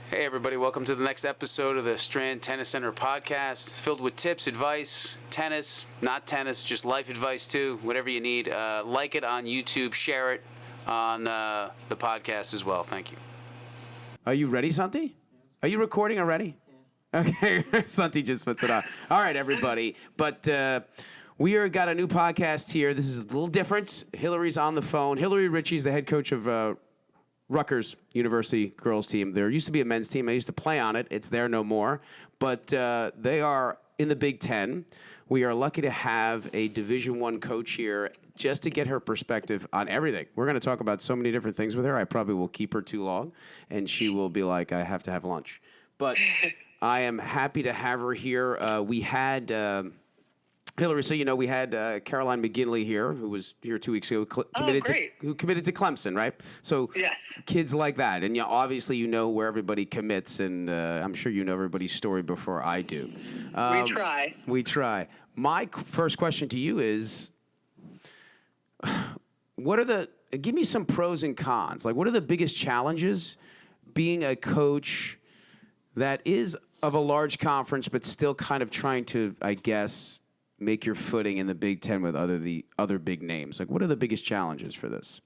Hey, everybody, welcome to the next episode of the Strand Tennis Center podcast, filled with tips, advice, tennis, not tennis, just life advice too, whatever you need. Like it on YouTube, share it on the podcast as well. Thank you. Are you ready, Santi? Are you recording already? Yeah. Okay, Santi just puts it on. All right, everybody. But we got a new podcast here. This is a little different. Hilary's on the phone. Hilary Ritchie's the head coach of Rutgers University girls team. There used to be a men's team. I used to play on it. It's there no more. But they are in the Big Ten. We are lucky to have a Division I coach here just to get her perspective on everything. We're going to talk about so many different things with her. I probably will keep her too long, and she will be like, I have to have lunch. But I am happy to have her here. We had... Hilary, so you know we had Caroline McGinley here, who was here 2 weeks ago, committed to Clemson, right? So yes. Kids like that, and obviously you know where everybody commits, and I'm sure you know everybody's story before I do. We try. My first question to you is, give me some pros and cons. Like, what are the biggest challenges being a coach that is of a large conference, but still kind of trying to, I guess, make your footing in the Big Ten with the other big names? Like, what are the biggest challenges for this?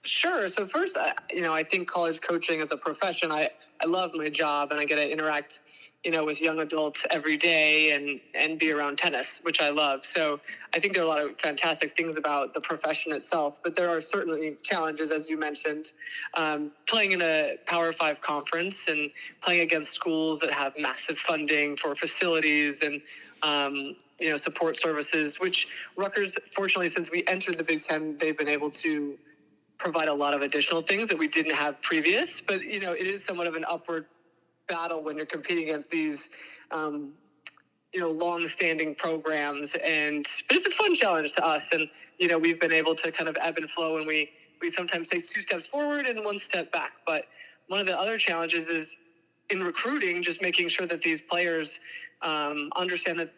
Sure. So first, I think college coaching as a profession, I love my job, and I get to interact, with young adults every day and be around tennis, which I love. So I think there are a lot of fantastic things about the profession itself, but there are certainly challenges, as you mentioned, playing in a Power 5 conference and playing against schools that have massive funding for facilities and, support services, which Rutgers, fortunately, since we entered the Big Ten, they've been able to provide a lot of additional things that we didn't have previous. But, it is somewhat of an upward battle when you're competing against these, long-standing programs. But it's a fun challenge to us. And, we've been able to kind of ebb and flow, and we sometimes take 2 steps forward and 1 step back. But one of the other challenges is in recruiting, just making sure that these players understand that,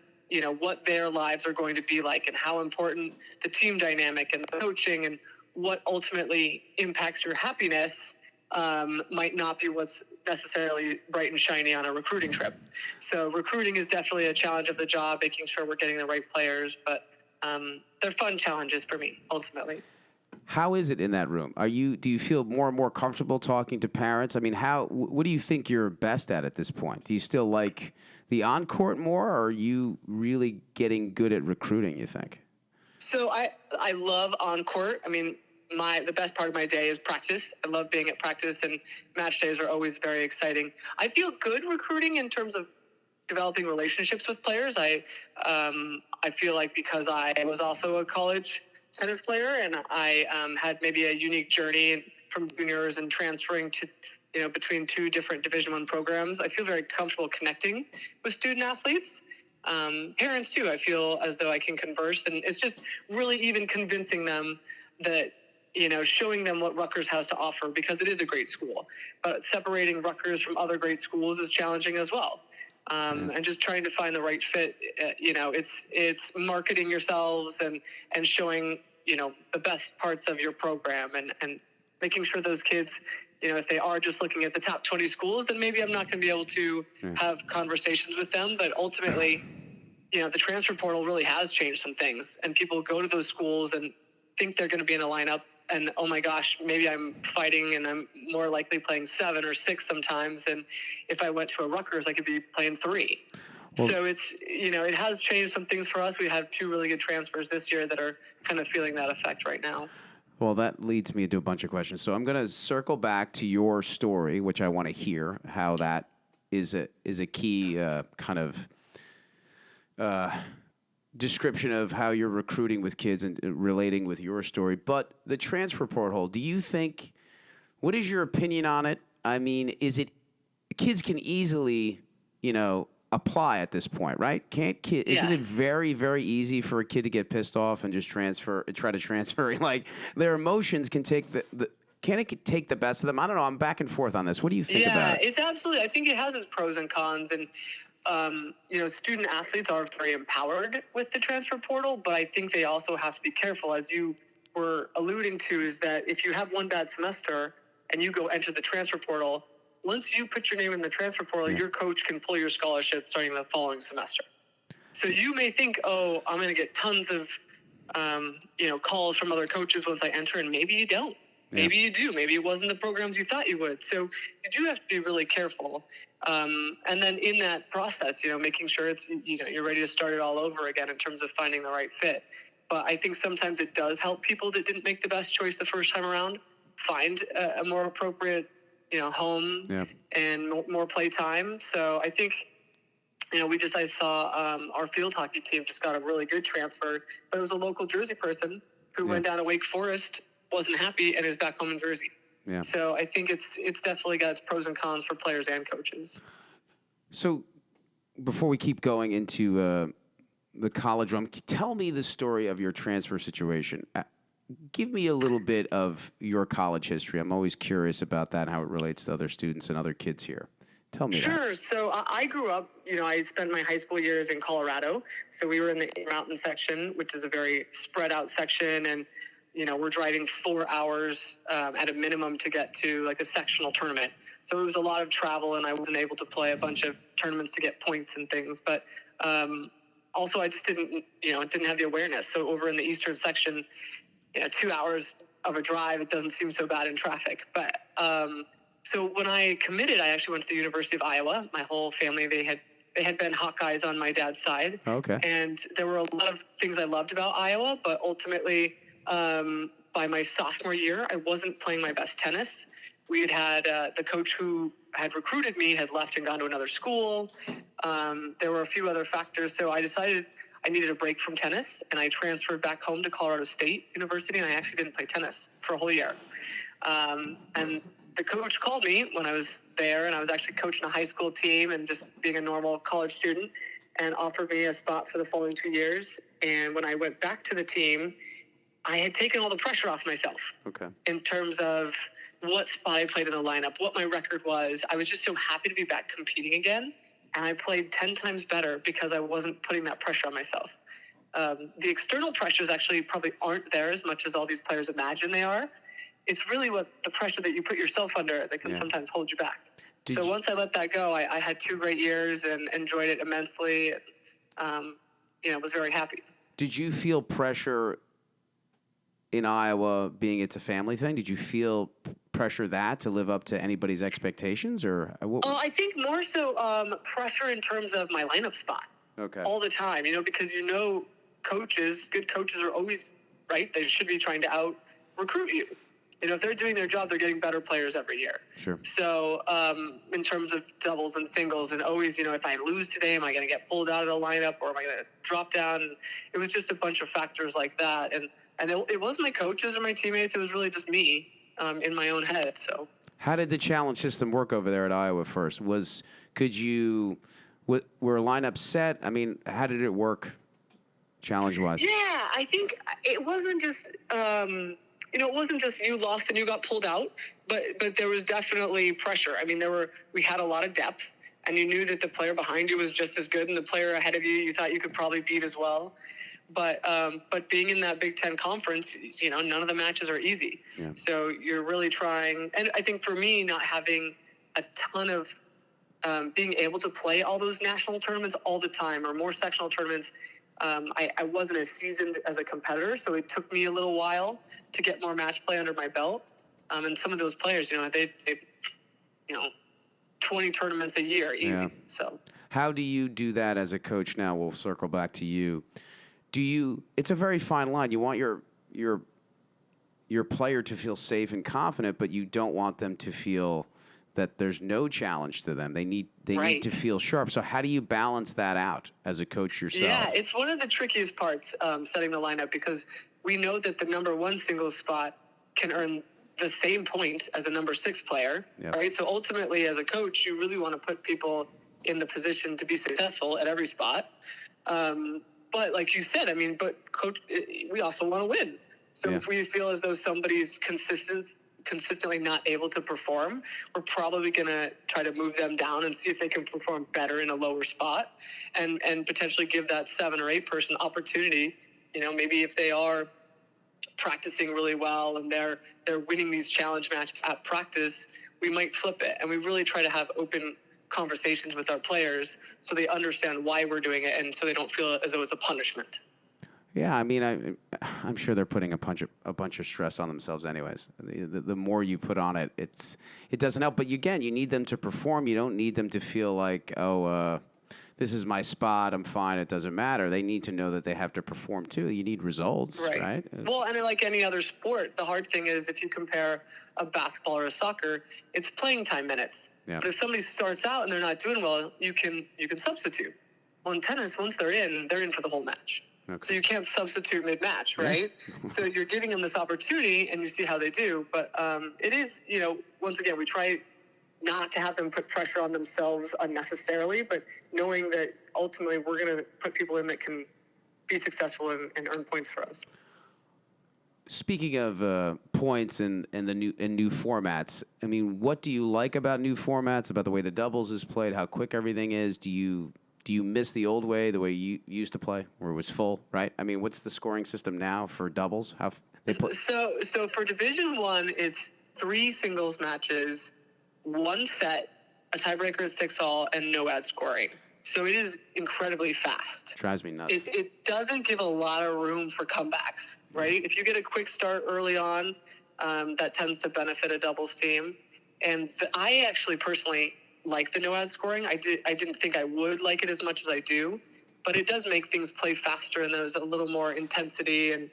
what their lives are going to be like and how important the team dynamic and the coaching and what ultimately impacts your happiness might not be what's necessarily bright and shiny on a recruiting trip. So recruiting is definitely a challenge of the job, making sure we're getting the right players, but they're fun challenges for me, ultimately. How is it in that room? Do you feel more and more comfortable talking to parents? I mean, what do you think you're best at this point? Do you still like the on-court more, or are you really getting good at recruiting, you think? So I love on-court. I mean, the best part of my day is practice. I love being at practice, and match days are always very exciting. I feel good recruiting in terms of developing relationships with players. I feel like because I was also a college tennis player, and I had maybe a unique journey from juniors and transferring to, between 2 different Division I programs, I feel very comfortable connecting with student athletes. Parents too, I feel as though I can converse, and it's just really even convincing them that, showing them what Rutgers has to offer, because it is a great school, but separating Rutgers from other great schools is challenging as well. And just trying to find the right fit, it's marketing yourselves and showing, the best parts of your program and making sure those kids, if they are just looking at the top 20 schools, then maybe I'm not going to be able to have conversations with them. But ultimately, the transfer portal really has changed some things, and people go to those schools and think they're going to be in the lineup. And, oh, my gosh, maybe I'm fighting and I'm more likely playing 7 or 6 sometimes. And if I went to a Rutgers, I could be playing 3. Well, so it's, it has changed some things for us. We have 2 really good transfers this year that are kind of feeling that effect right now. Well, that leads me into a bunch of questions. So I'm going to circle back to your story, which I want to hear how that is a key kind of description of how you're recruiting with kids and relating with your story. But the transfer portal, what is your opinion on it? I mean, kids can easily, apply at this point, right? Isn't it very, very easy for a kid to get pissed off and just try to transfer? Like, their emotions can take can it take the best of them? I don't know. I'm back and forth on this. What do you think about it? Yeah, it's absolutely. I think it has its pros and cons, and student athletes are very empowered with the transfer portal, but I think they also have to be careful, as you were alluding to, is that if you have one bad semester and you go enter the transfer portal, once you put your name in the transfer portal, your coach can pull your scholarship starting the following semester. So you may think, oh, I'm going to get tons of, calls from other coaches once I enter, and maybe you don't. Maybe you do. Maybe it wasn't the programs you thought you would. So you do have to be really careful. And then in that process, making sure it's, you're ready to start it all over again in terms of finding the right fit. But I think sometimes it does help people that didn't make the best choice the first time around find a more appropriate, home and more play time. So I think, I saw our field hockey team just got a really good transfer, but it was a local Jersey person who went down to Wake Forest, wasn't happy, and is back home in Jersey. Yeah. So I think it's definitely got its pros and cons for players and coaches. So before we keep going into the college realm, tell me the story of your transfer situation. Give me a little bit of your college history. I'm always curious about that, how it relates to other students and other kids here. Tell me that. Sure. So I grew up, I spent my high school years in Colorado. So we were in the mountain section, which is a very spread out section. And, we're driving 4 hours at a minimum to get to like a sectional tournament. So it was a lot of travel, and I wasn't able to play a bunch of tournaments to get points and things. But also I just didn't have the awareness. So over in the eastern section, 2 hours of a drive, it doesn't seem so bad in traffic. But so when I committed, I actually went to the University of Iowa. My whole family, they had been Hawkeyes on my dad's side. Okay. And there were a lot of things I loved about Iowa, but ultimately, by my sophomore year, I wasn't playing my best tennis. We had the coach who had recruited me had left and gone to another school. There were a few other factors, so I decided I needed a break from tennis, and I transferred back home to Colorado State University, and I actually didn't play tennis for a whole year. And the coach called me when I was there, and I was actually coaching a high school team and just being a normal college student, and offered me a spot for the following 2 years. And when I went back to the team, I had taken all the pressure off myself. Okay. In terms of what spot I played in the lineup, what my record was. I was just so happy to be back competing again. And I played 10 times better because I wasn't putting that pressure on myself. The external pressures actually probably aren't there as much as all these players imagine they are. It's really what the pressure that you put yourself under that can sometimes hold you back. Once I let that go, I had 2 great years and enjoyed it immensely. And, was very happy. Did you feel pressure in Iowa, being it's a family thing? Did you feel pressure to live up to anybody's expectations, or what? I think more so pressure in terms of my lineup spot. Okay. All the time, because good coaches are always right. They should be trying to out recruit you. If they're doing their job, they're getting better players every year. Sure. So in terms of doubles and singles, and always, if I lose today, am I going to get pulled out of the lineup, or am I going to drop down? And it was just a bunch of factors like that. And it wasn't my coaches or my teammates. It was really just me in my own head. So how did the challenge system work over there at Iowa first? Were lineups set? I mean, how did it work challenge-wise? Yeah, I think it wasn't just it wasn't just you lost and you got pulled out, but there was definitely pressure. I mean, we had a lot of depth, and you knew that the player behind you was just as good, and the player ahead of you thought you could probably beat as well. But being in that Big Ten conference, none of the matches are easy. Yeah. So you're really trying, and I think for me, not having a ton of being able to play all those national tournaments all the time or more sectional tournaments. I wasn't as seasoned as a competitor, so it took me a little while to get more match play under my belt. And some of those players, they 20 tournaments a year, easy. Yeah. So how do you do that as a coach now? We'll circle back to you. It's a very fine line. You want your player to feel safe and confident, but you don't want them to feel that there's no challenge to them. They need to feel sharp. So how do you balance that out as a coach yourself? Yeah, it's one of the trickiest parts, setting the lineup, because we know that the number 1 singles spot can earn the same point as a number 6 player, right? So ultimately, as a coach, you really want to put people in the position to be successful at every spot. But like you said, but coach, we also want to win. So if we feel as though somebody's consistently not able to perform, we're probably going to try to move them down and see if they can perform better in a lower spot, and potentially give that 7 or 8 person opportunity. Maybe if they are practicing really well and they're winning these challenge matches at practice, we might flip it. And we really try to have open conversations with our players so they understand why we're doing it and so they don't feel as though it's a punishment. Yeah, I mean, I'm sure they're putting a bunch of stress on themselves, anyways. The more you put on it, it doesn't help. But again, you need them to perform. You don't need them to feel like, this is my spot. I'm fine. It doesn't matter. They need to know that they have to perform too. You need results, right? Well, and like any other sport, the hard thing is if you compare a basketball or a soccer, it's playing time minutes. Yeah. But if somebody starts out and they're not doing well, you can substitute. Well, in tennis, once they're in for the whole match. Okay. So you can't substitute mid-match, right? Yeah. So you're giving them this opportunity, and you see how they do. But it is, once again, we try not to have them put pressure on themselves unnecessarily, but knowing that ultimately we're going to put people in that can be successful and earn points for us. Speaking of points and new formats, I mean, what do you like about new formats, about the way the doubles is played, how quick everything is? Do you miss the old way, the way you used to play, where it was full, right? I mean, what's the scoring system now for doubles? How they play? So for Division I, it's 3 singles matches, 1 set, a tiebreaker is 6-all, and no ad scoring. So it is incredibly fast. Drives me nuts. It doesn't give a lot of room for comebacks, right? If you get a quick start early on, that tends to benefit a doubles team. And I actually personally like the no ad scoring. I didn't think I would like it as much as I do, but it does make things play faster, and there's a little more intensity and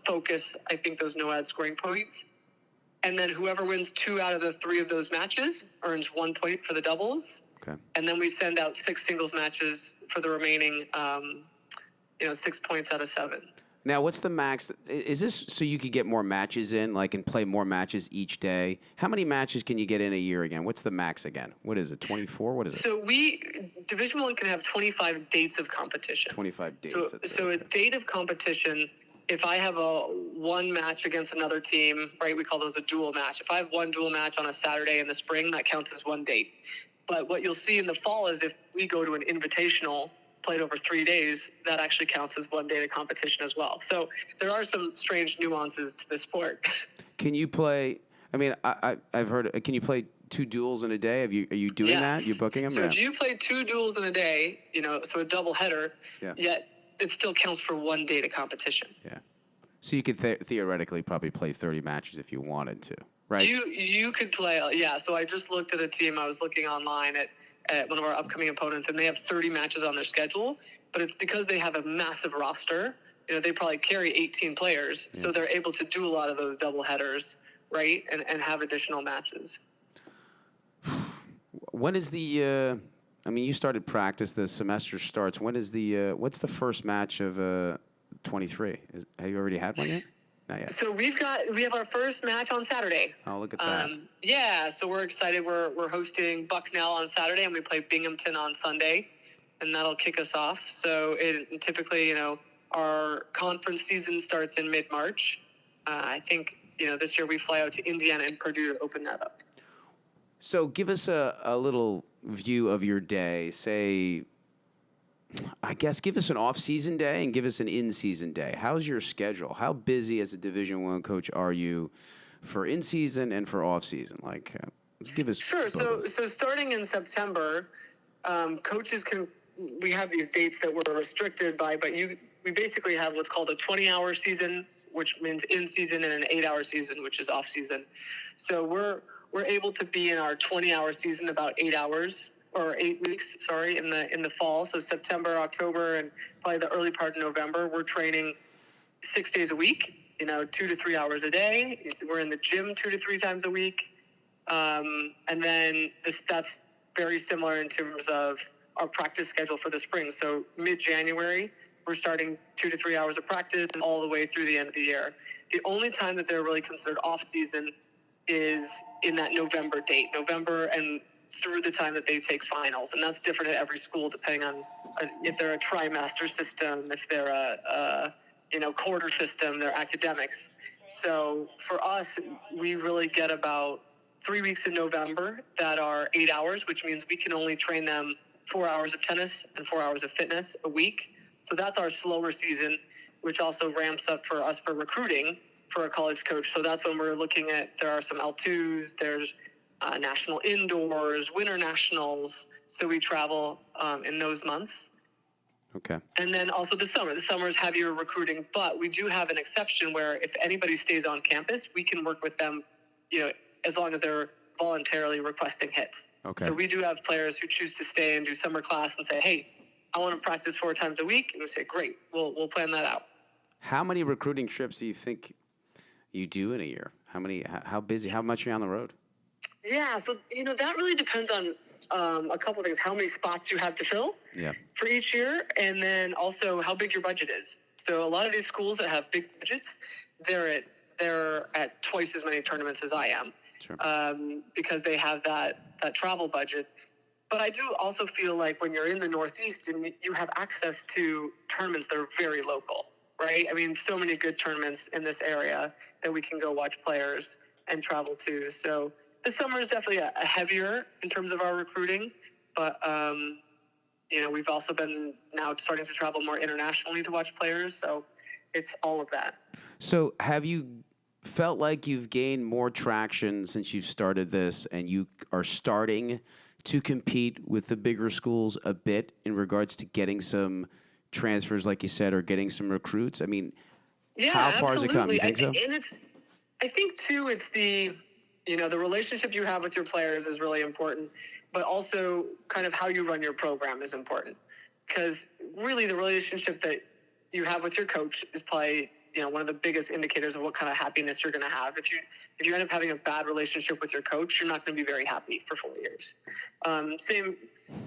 focus. I think those no ad scoring points. And then whoever wins 2 out of the 3 of those matches earns 1 point for the doubles. Okay. And then we send out 6 singles matches for the remaining, 6 points out of 7. Now, what's the max? Is this so you could get more matches in, like, and play more matches each day? How many matches can you get in a year again? What's the max again? What is it, 24? What is it? So Division I can have 25 dates of competition. 25 dates. So a date of competition, if I have one match against another team, right, we call those a dual match. If I have one dual match on a Saturday in the spring, that counts as 1 date. But what you'll see in the fall is if we go to an invitational played over 3 days, that actually counts as 1 day of competition as well. So there are some strange nuances to the sport. Can you play? I mean, I've heard. Can you play 2 duels in a day? Are you doing that? You booking them? So if you play 2 duels in a day, so a double header, yet it still counts for 1 day to competition. Yeah. So you could theoretically probably play 30 matches if you wanted to, right? You could play, yeah. So I just looked at a team. I was looking online at one of our upcoming opponents, and they have 30 matches on their schedule, but it's because they have a massive roster. They probably carry 18 players, so they're able to do a lot of those double headers, right, and have additional matches. When is the? You started practice. The semester starts. When is the? What's the first match of 23? Have you already had one yet? Not yet. So we have our first match on Saturday. Oh, look at that. Yeah, so we're excited. We're hosting Bucknell on Saturday, and we play Binghamton on Sunday, and that'll kick us off. So typically, our conference season starts in mid-March. I think, this year we fly out to Indiana and Purdue to open that up. So give us a little view of your day. Say, I guess give us an off-season day and give us an in-season day. How's your schedule? How busy as a Division I coach are you for in-season and for off-season? Like, give us. Sure. So starting in September, coaches we have these dates that we're restricted by, but we basically have what's called a 20-hour season, which means in-season, and an 8-hour season, which is off-season. So we're able to be in our 20-hour season about 8 hours. Or 8 weeks, in the fall. So September, October, and probably the early part of November, we're training 6 days a week, 2 to 3 hours a day. We're in the gym 2 to 3 times a week. And then that's very similar in terms of our practice schedule for the spring. So mid-January, we're starting 2 to 3 hours of practice all the way through the end of the year. The only time that they're really considered off-season is in that November date. November and through the time that they take finals. And that's different at every school depending on if they're a trimester system, if they're a quarter system, their academics. So for us, we really get about 3 weeks in November that are 8 hours, which means we can only train them 4 hours of tennis and 4 hours of fitness a week. So that's our slower season, which also ramps up for us for recruiting for a college coach. So that's when we're looking at, there are some L2s, there's national indoors, winter nationals. So we travel in those months. Okay. And then also the summer. The summer is heavier recruiting, but we do have an exception where if anybody stays on campus, we can work with them, as long as they're voluntarily requesting hits. Okay. So we do have players who choose to stay and do summer class and say, hey, I want to practice 4 times a week. And we say, great, we'll plan that out. How many recruiting trips do you think you do in a year? How busy, how much are you on the road? Yeah, so, that really depends on a couple of things. How many spots you have to fill for each year, and then also how big your budget is. So a lot of these schools that have big budgets, they're at twice as many tournaments as I am. Sure. Because they have that travel budget. But I do also feel like when you're in the Northeast and you have access to tournaments that are very local, right? I mean, so many good tournaments in this area that we can go watch players and travel to. So the summer is definitely a heavier in terms of our recruiting. But, we've also been now starting to travel more internationally to watch players. So it's all of that. So have you felt like you've gained more traction since you've started this and you are starting to compete with the bigger schools a bit in regards to getting some transfers, like you said, or getting some recruits? I mean, how far has it come? You think so? And I think, too, it's the relationship you have with your players is really important, but also kind of how you run your program is important. Because really the relationship that you have with your coach is probably one of the biggest indicators of what kind of happiness you're going to have. If you end up having a bad relationship with your coach, you're not going to be very happy for 4 years.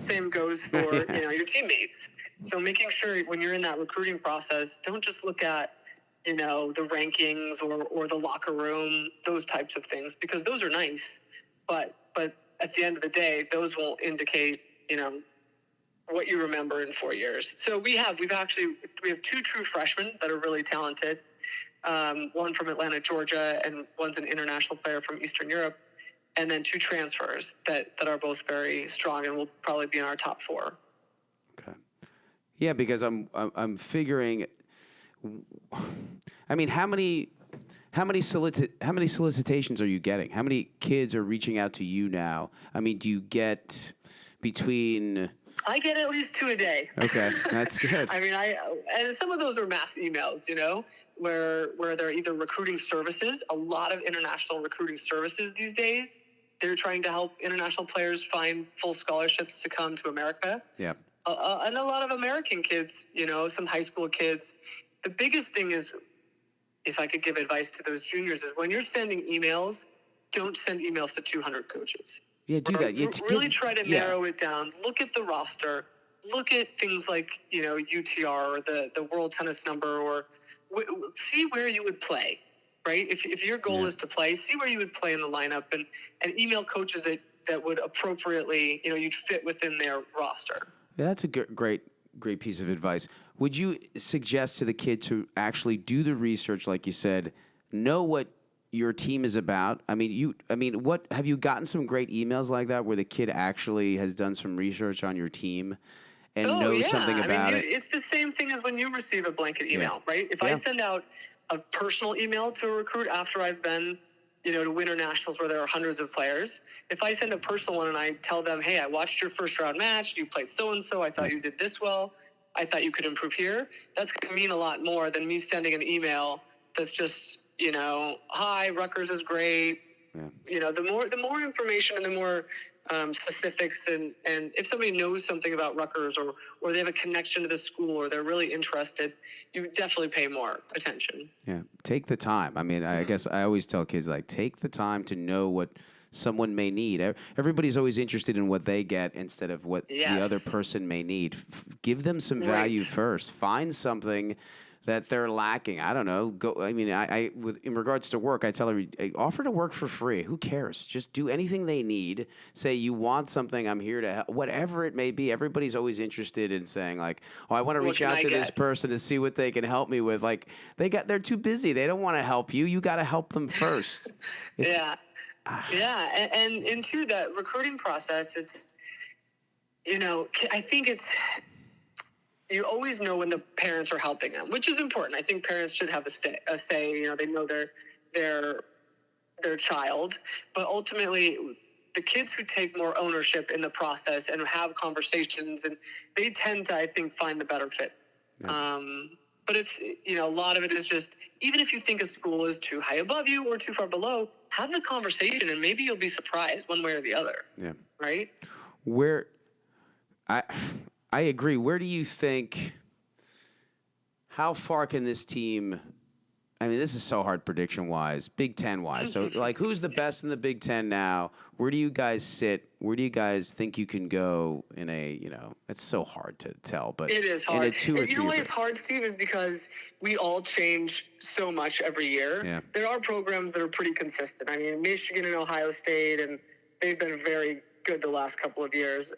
Same goes for your teammates. So making sure when you're in that recruiting process, don't just look at the rankings or the locker room, those types of things, because those are nice, but at the end of the day, those won't indicate what you remember in 4 years. So we have 2 true freshmen that are really talented. One from Atlanta, Georgia, and one's an international player from Eastern Europe. And then 2 transfers that are both very strong and will probably be in our top 4. Okay. Yeah, because I'm figuring, I mean, how many solicitations are you getting? How many kids are reaching out to you now? I mean, do you get between... I get at least 2 a day. Okay, that's good. I mean, and some of those are mass emails, where they're either recruiting services. A lot of international recruiting services these days, they're trying to help international players find full scholarships to come to America. Yeah. And a lot of American kids, some high school kids. The biggest thing is, if I could give advice to those juniors, is when you're sending emails, don't send emails to 200 coaches. Yeah, do that. Really try to narrow it down. Look at the roster. Look at things like, UTR or the world tennis number, or see where you would play, right? If your goal is to play, see where you would play in the lineup and email coaches that would appropriately, you'd fit within their roster. Yeah, that's a great piece of advice. Would you suggest to the kid to actually do the research, like you said, know what your team is about? What have you gotten some great emails like that where the kid actually has done some research on your team and knows something about it? It's the same thing as when you receive a blanket email, right? If I send out a personal email to a recruit after I've been, to winter nationals where there are hundreds of players, if I send a personal one and I tell them, hey, I watched your first round match, you played so-and-so, I thought you did this well, I thought you could improve here, that's going to mean a lot more than me sending an email that's just, hi, Rutgers is great. Yeah. The more information and the more specifics, and if somebody knows something about Rutgers or they have a connection to the school or they're really interested, you definitely pay more attention. Yeah, take the time. I mean, I guess I always tell kids, take the time to know what someone may need. Everybody's always interested in what they get instead of what the other person may need. Give them some value first. Find something that they're lacking. I don't know. In regards to work, I tell her, offer to work for free. Who cares? Just do anything they need. Say you want something, I'm here to help. Whatever it may be. Everybody's always interested in saying I want to reach out to this person to see what they can help me with. They're too busy. They don't want to help you. You got to help them first. Yeah. And to that recruiting process, it's, I think it's, you always know when the parents are helping them, which is important. I think parents should have a say. They know their child, but ultimately, the kids who take more ownership in the process and have conversations, and they tend to, I think, find the better fit. Yeah. But it's, a lot of it is just, even if you think a school is too high above you or too far below, have the conversation and maybe you'll be surprised one way or the other. Yeah. Right? I agree. Where do you think, how far can this team, I mean, this is so hard prediction-wise, Big Ten-wise. So, who's the best in the Big Ten now? Where do you guys sit? Where do you guys think you can go in a, it's so hard to tell. But it is hard. In a 2 or 3 you know why it's hard, Steve, is because we all change so much every year. Yeah. There are programs that are pretty consistent. I mean, Michigan and Ohio State, and they've been very good the last couple of years.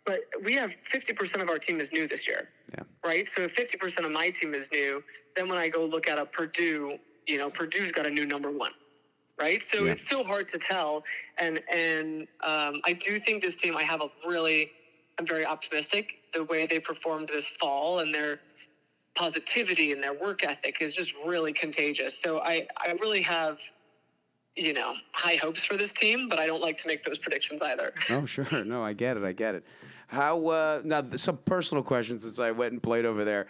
But we have 50% of our team is new this year. Yeah. Right? So if 50% of my team is new, then when I go look at a Purdue, Purdue's got a new number one. Right? So it's still hard to tell. And I do think this team, I'm very optimistic. The way they performed this fall and their positivity and their work ethic is just really contagious. So I really have, high hopes for this team, but I don't like to make those predictions either. Oh, sure. No, I get it. How, now some personal questions since I went and played over there.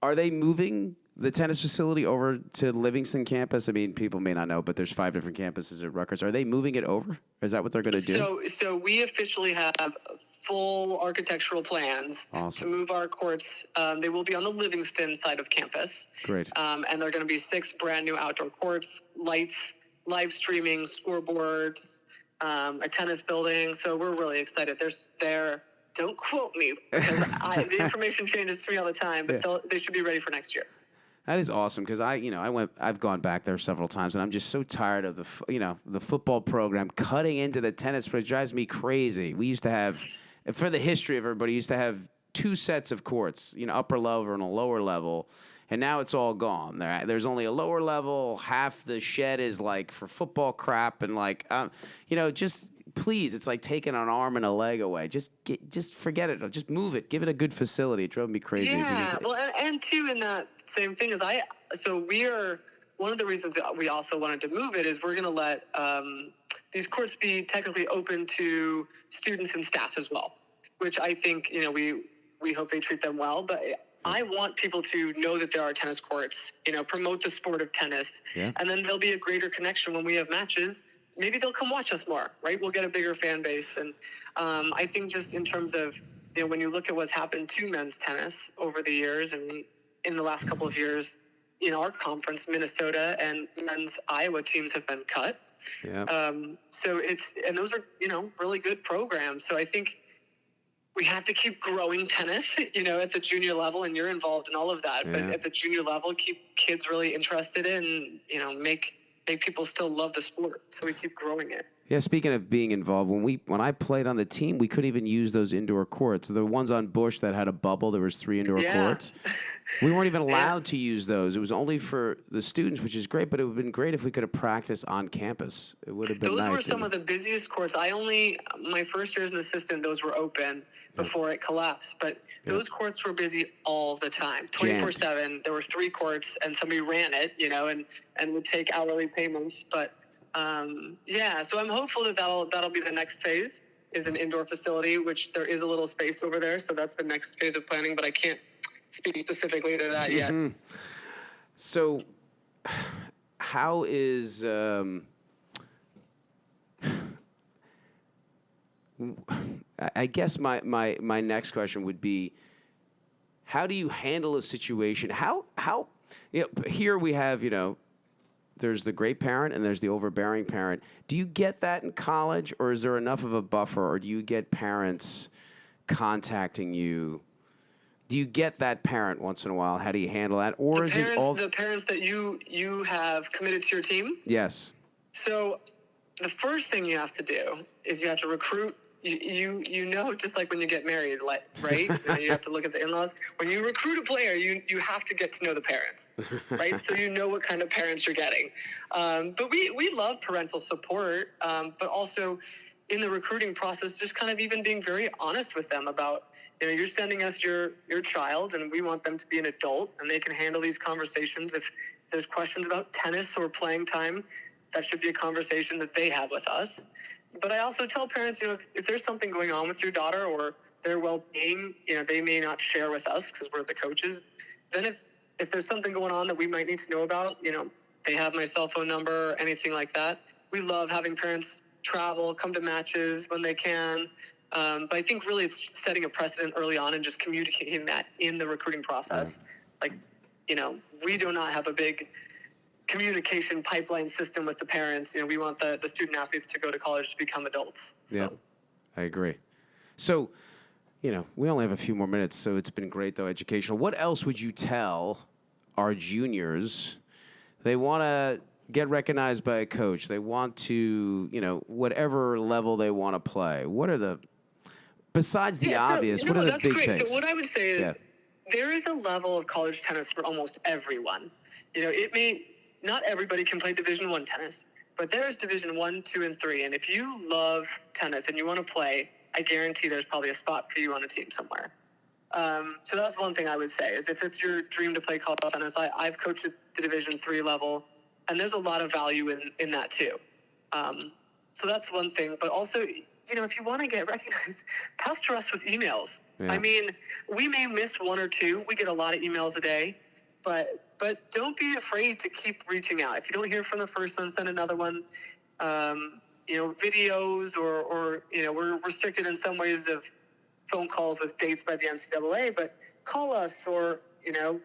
Are they moving the tennis facility over to Livingston campus? I mean, people may not know, but there's 5 different campuses at Rutgers. Are they moving it over? Is that what they're going to do? So we officially have full architectural plans to move our courts. They will be on the Livingston side of campus. Great. And they're going to be 6 brand new outdoor courts, lights, live streaming, scoreboards, a tennis building. So we're really excited. Don't quote me because the information changes to me all the time, but they should be ready for next year. That is awesome because I've gone back there several times and I'm just so tired of the football program cutting into the tennis, but it drives me crazy. We used to have, for the history of everybody, used to have 2 sets of courts, upper level and a lower level, and now it's all gone. There's only a lower level. Half the shed is for football crap and just. Please, it's like taking an arm and a leg away. Just forget it. Just move it. Give it a good facility. It drove me crazy. Yeah, well, and too, in that same thing is we are, one of the reasons that we also wanted to move it is we're going to let these courts be technically open to students and staff as well, which I think, we hope they treat them well. But I want people to know that there are tennis courts, promote the sport of tennis. Yeah. And then there'll be a greater connection when we have matches. Maybe they'll come watch us more, right? We'll get a bigger fan base. And I think just in terms of, when you look at what's happened to men's tennis over the years and in the last couple of years, our conference, Minnesota and men's Iowa teams have been cut. Yeah. So and those are, really good programs. So I think we have to keep growing tennis, at the junior level, and you're involved in all of that. Yeah. But at the junior level, keep kids really interested in, make people still love the sport, so we keep growing it. Yeah, speaking of being involved, when I played on the team, we couldn't even use those indoor courts. The ones on Bush that had a bubble, there was 3 indoor courts. We weren't even allowed to use those. It was only for the students, which is great, but it would have been great if we could have practiced on campus. It would have been nice. Those were some of the busiest courts. My first year as an assistant, those were open before it collapsed. But those courts were busy all the time, 24/7. There were 3 courts, and somebody ran it, and would take hourly payments. But so I'm hopeful that that'll be the next phase, is an indoor facility, which there is a little space over there. So that's the next phase of planning, but I can't speak specifically to that yet. So how is, I guess my next question would be, how do you handle a situation? How here we have, there's the great parent and there's the overbearing parent. Do you get that in college, or is there enough of a buffer, or do you get parents contacting you? Do you get that parent once in a while? How do you handle that? Or the parents that you have committed to your team? Yes. So the first thing you have to do is you have to recruit. Just like when you get married, right? You have to look at the in-laws. When you recruit a player, you have to get to know the parents, right? So you know what kind of parents you're getting. But we love parental support, but also in the recruiting process, just kind of even being very honest with them about, you're sending us your child, and we want them to be an adult, and they can handle these conversations. If there's questions about tennis or playing time, that should be a conversation that they have with us. But I also tell parents, if there's something going on with your daughter or their well-being, they may not share with us because we're the coaches. Then if there's something going on that we might need to know about, they have my cell phone number, anything like that. We love having parents travel, come to matches when they can. But I think really it's setting a precedent early on and just communicating that in the recruiting process. Like, we do not have a big communication pipeline system with the parents. We want the student athletes to go to college to become adults. So. Yeah, I agree. So, we only have a few more minutes, so it's been great, though, educational. What else would you tell our juniors? They want to get recognized by a coach. They want to, whatever level they want to play. What are besides the obvious, what are the big things? So what I would say is there is a level of college tennis for almost everyone. Not everybody can play Division I tennis, but there's Division I, II, and III. And if you love tennis and you want to play, I guarantee there's probably a spot for you on a team somewhere. So that's one thing I would say is if it's your dream to play college tennis, I've coached at the Division III level, and there's a lot of value in that too. So that's one thing. But also, if you want to get recognized, pester us with emails. Yeah. I mean, we may miss one or two. We get a lot of emails a day, but don't be afraid to keep reaching out. If you don't hear from the first one, send another one. Videos or we're restricted in some ways of phone calls with dates by the NCAA, but call us or,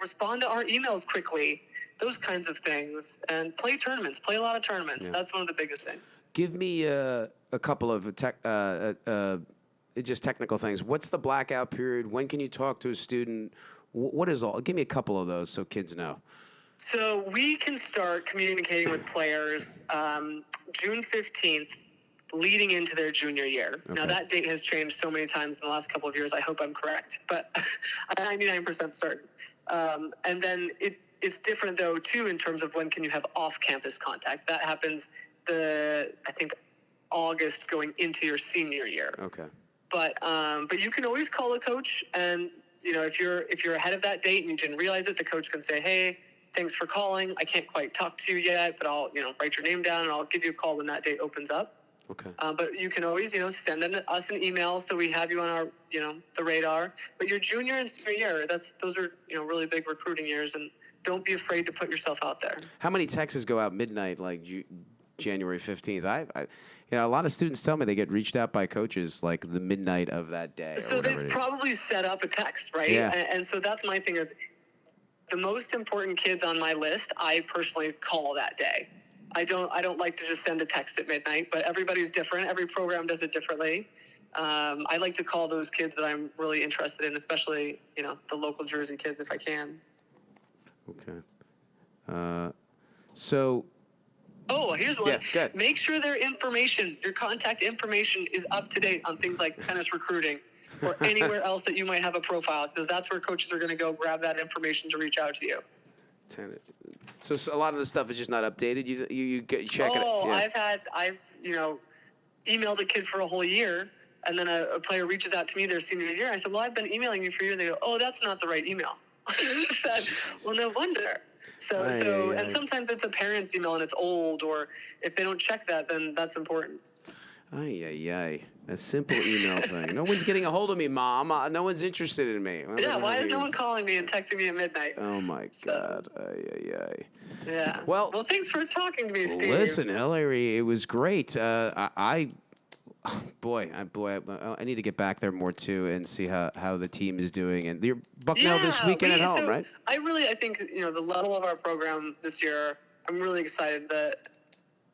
respond to our emails quickly, those kinds of things, and play a lot of tournaments. Yeah. That's one of the biggest things. Give me a couple of just technical things. What's the blackout period? When can you talk to a student? What is all? Give me a couple of those so kids know. So we can start communicating with players June 15th, leading into their junior year. Okay. Now, that date has changed so many times in the last couple of years. I hope I'm correct, but I'm 99% certain. And then it's different, though, too, in terms of when can you have off-campus contact. That happens, August going into your senior year. Okay. But you can always call a coach, and, if you're ahead of that date and you didn't realize it, the coach can say, hey, thanks for calling. I can't quite talk to you yet, but I'll, write your name down and I'll give you a call when that date opens up. Okay. But you can always, send us an email so we have you on our, the radar. But your junior and senior year, those are, really big recruiting years, and don't be afraid to put yourself out there. How many texts go out midnight, like January 15th? A lot of students tell me they get reached out by coaches like the midnight of that day. So they've probably set up a text, right? Yeah. And so that's my thing is the most important kids on my list, I personally call that day. I don't like to just send a text at midnight, but everybody's different. Every program does it differently. I like to call those kids that I'm really interested in, especially, the local Jersey kids if I can. Okay. Oh, here's one. Yeah, good. Make sure your contact information is up to date on things like tennis recruiting or anywhere else that you might have a profile, because that's where coaches are going to go grab that information to reach out to you. So a lot of the stuff is just not updated. You check it. Oh, yeah. I've emailed a kid for a whole year, and then a player reaches out to me their senior year. I said, well, I've been emailing you for a year. They go, oh, that's not the right email. I said, well, no wonder. And sometimes it's a parent's email and it's old, or if they don't check that, then that's important. A simple email thing. No one's getting a hold of me, Mom. No one's interested in me. Why is no one calling me and texting me at midnight? Oh, my God. Yeah. Well, thanks for talking to me, Steve. Listen, Hilary, it was great. I need to get back there more, too, and see how the team is doing. And you're Bucknell this weekend at home, right? I think, the level of our program this year, I'm really excited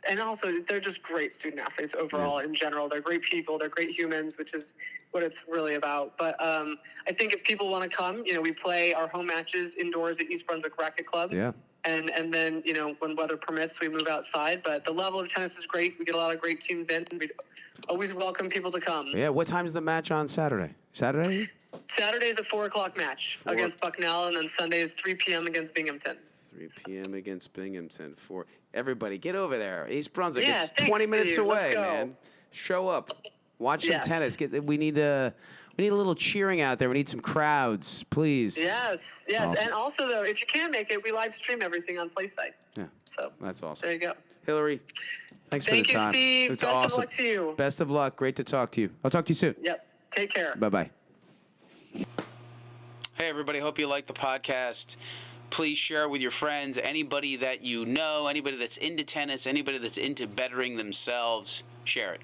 and also, they're just great student athletes overall in general. They're great people. They're great humans, which is what it's really about. But I think if people want to come, we play our home matches indoors at East Brunswick Racket Club. Yeah. And then, when weather permits, we move outside. But the level of tennis is great. We get a lot of great teams in. We always welcome people to come. Yeah. What time's the match on Saturday? Saturday is a 4:00 match against Bucknell, and then Sunday is 3 p.m. against Binghamton. 3 p.m. against Binghamton. Everybody, get over there. East Brunswick. Yeah, it's 20 minutes Steve. away, man. Show up. Watch some tennis. We need a little cheering out there. We need some crowds, please. Yes. Awesome. And also, though, if you can make it, we live stream everything on PlaySite. Yeah. So that's awesome. There you go. Hilary, thanks for Thank the you, time. Steve. It's Best awesome. of luck to you. Best of luck. Great to talk to you. I'll talk to you soon. Yep. Take care. Bye-bye. Hey, everybody. Hope you like the podcast. Please share it with your friends, anybody that you know, anybody that's into tennis, anybody that's into bettering themselves. Share it.